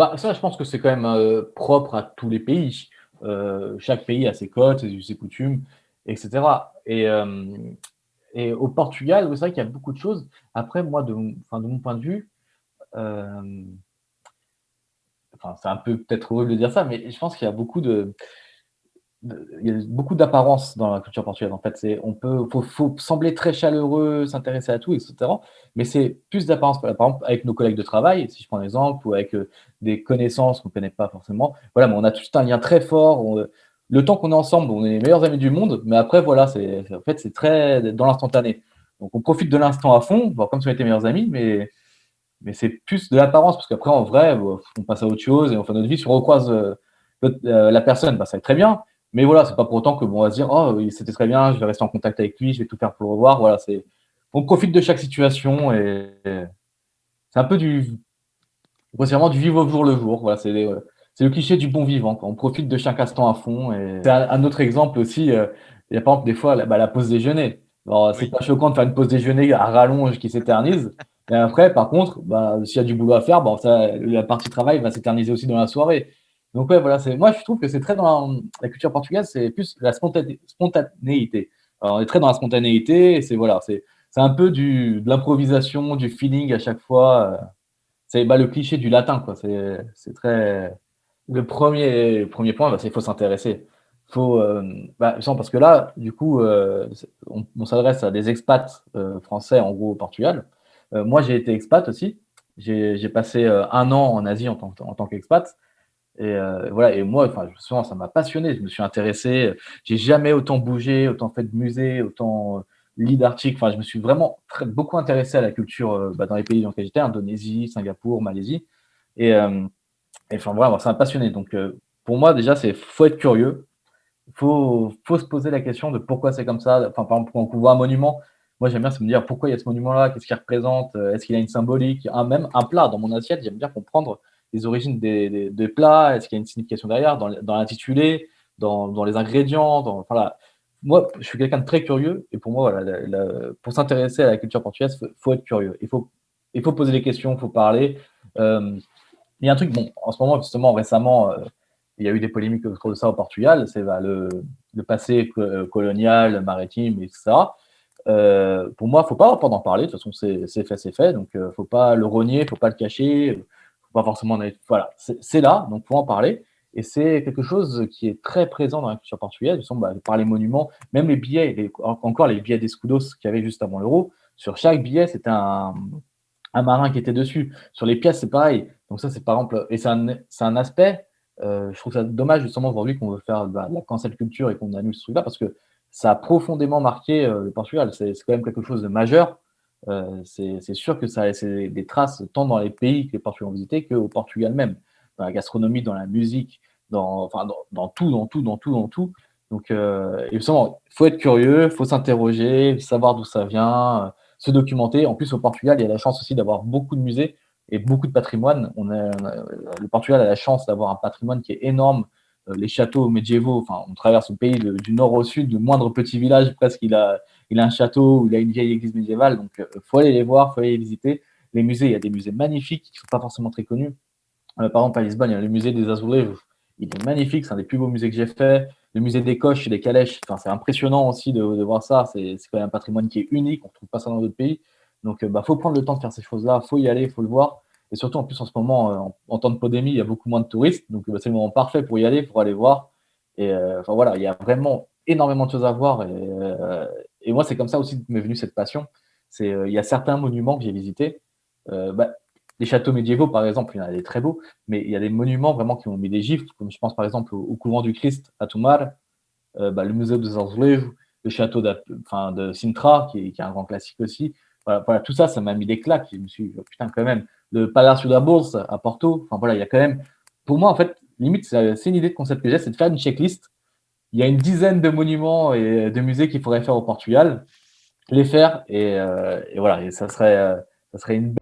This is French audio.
Bah, ça, je pense que c'est quand même, propre à tous les pays. Chaque pays a ses codes, ses coutumes et cetera et au Portugal, ouais, c'est vrai qu'il y a beaucoup de choses. Après moi, de mon point de vue, hem, enfin, c'est un peu peut-être horrible de dire ça, mais je pense qu'il y a beaucoup il y a beaucoup d'apparence dans la culture portugaise, en fait. Faut sembler très chaleureux, s'intéresser à tout et cetera, mais c'est plus d'apparence. Par exemple, avec nos collègues de travail, si je prends un exemple, ou avec, des connaissances qu'on ne connaît pas forcément, voilà, mais on a tout un lien très fort, le temps qu'on est ensemble, on est les meilleurs amis du monde, mais après voilà, en fait, c'est très dans l'instantané. Donc on profite de l'instant à fond, bon, comme si on était meilleurs amis, mais c'est plus de l'apparence parce qu'après, en vrai, on passe à autre chose et on fait notre vie. Si on recroise la personne, bah, ça va être très bien. Mais voilà, c'est pas pour autant que bon, on va se dire, oh, c'était très bien, je vais rester en contact avec lui, je vais tout faire pour le revoir. Voilà, on profite de chaque situation et c'est un peu grossièrement du vivre au jour le jour. Voilà, c'est le cliché du bon vivant, quoi. On profite de chaque instant à fond. Et c'est un autre exemple aussi. Il y a par exemple des fois la pause déjeuner. Alors, c'est Oui, pas choquant de faire une pause déjeuner à rallonge qui s'éternise. Mais après, par contre, bah, s'il y a du boulot à faire, bon, ça, la partie travail va s'éterniser aussi dans la soirée. Donc ouais, voilà, moi je trouve que c'est très dans la culture portugaise, c'est plus la spontanéité. Alors, on est très dans la spontanéité, et c'est un peu de l'improvisation, du feeling à chaque fois. C'est le cliché du latin, quoi. C'est très. Le premier point, bah, c'est qu'il faut s'intéresser. Parce que là, du coup, on s'adresse à des expats français, en gros, au Portugal. Moi, j'ai été expat aussi. J'ai passé un an en Asie en tant qu'expat. Voilà, et moi, enfin, souvent, ça m'a passionné. Je me suis intéressé. J'ai jamais autant bougé, autant fait de musées, autant lu d'articles. Enfin, je me suis vraiment beaucoup intéressé à la culture dans les pays dans lesquels j'étais, Indonésie, Singapour, Malaisie. Et enfin, voilà, ça m'a passionné. Donc, pour moi, déjà, faut être curieux. Faut se poser la question de pourquoi c'est comme ça. Enfin, par exemple, quand on voit un monument, moi, j'aime bien me dire pourquoi il y a ce monument-là, qu'est-ce qu'il représente, est-ce qu'il a une symbolique, même un plat dans mon assiette, j'aime bien comprendre les origines des plats, est-ce qu'il y a une signification derrière, dans l'intitulé, dans les ingrédients, voilà. Moi, je suis quelqu'un de très curieux, et pour moi, voilà, pour s'intéresser à la culture portugaise, faut être curieux. Il faut poser des questions, il faut parler. Euh, il y a un truc, bon, en ce moment, justement, récemment, il y a eu des polémiques autour de ça au Portugal, c'est le passé colonial, maritime, etc. Pour moi, il ne faut pas avoir peur d'en parler, de toute façon, c'est fait, c'est fait, donc il ne faut pas le renier, il ne faut pas le cacher, il ne faut pas forcément en être. Voilà, c'est là, donc il faut en parler. Et c'est quelque chose qui est très présent dans la culture portugaise, justement, par les monuments, même les billets, encore les billets d'Escudos qu'il y avait juste avant l'euro, sur chaque billet, c'était un marin qui était dessus. Sur les pièces, c'est pareil. Donc ça, c'est par exemple, et c'est un aspect, je trouve ça dommage justement aujourd'hui qu'on veut faire de la cancel culture et qu'on annule ce truc-là, parce que ça a profondément marqué le Portugal. C'est quand même quelque chose de majeur. C'est sûr que ça a laissé des traces tant dans les pays que les Portugais ont visités qu'au Portugal même, dans la gastronomie, dans la musique, enfin, dans tout, dans tout, dans tout, dans tout. Donc, et justement, il faut être curieux, il faut s'interroger, savoir d'où ça vient, se documenter. En plus, au Portugal, il y a la chance aussi d'avoir beaucoup de musées et beaucoup de patrimoine. Le Portugal a la chance d'avoir un patrimoine qui est énorme. Les châteaux médiévaux, enfin, on traverse le pays du nord au sud, le moindre petit village presque, il a un château, il a une vieille église médiévale. Donc, faut aller les voir, faut aller les visiter. Les musées, il y a des musées magnifiques qui ne sont pas forcément très connus. Par exemple, à Lisbonne, il y a le musée des Azulejos. Il est magnifique, c'est un des plus beaux musées que j'ai fait. Le musée des coches et des calèches, enfin, c'est impressionnant aussi de voir ça. C'est quand même un patrimoine qui est unique, on ne trouve pas ça dans d'autres pays. Donc, faut prendre le temps de faire ces choses-là, faut y aller, faut le voir. Et surtout, en plus, en ce moment, en temps de pandémie, il y a beaucoup moins de touristes. Donc, c'est le moment parfait pour y aller, pour aller voir. Et enfin, voilà, il y a vraiment énormément de choses à voir. Et moi, c'est comme ça aussi que m'est venue cette passion. Il y a certains monuments que j'ai visités. Bah, les châteaux médiévaux, par exemple, il y en a des très beaux, mais il y a des monuments vraiment qui ont mis des gifs, comme je pense par exemple au couvent du Christ à Tomar, le musée de Zanzoulet, le château de Sintra, qui est un grand classique aussi. Voilà, voilà, tout ça, ça m'a mis des claques. Je me suis dit, putain, quand même, le Palacio da Bourse à Porto, enfin voilà, il y a quand même. Pour moi, en fait, limite, c'est une idée de concept que j'ai, c'est de faire une checklist. Il y a une dizaine de monuments et de musées qu'il faudrait faire au Portugal, les faire, et voilà, et ça serait une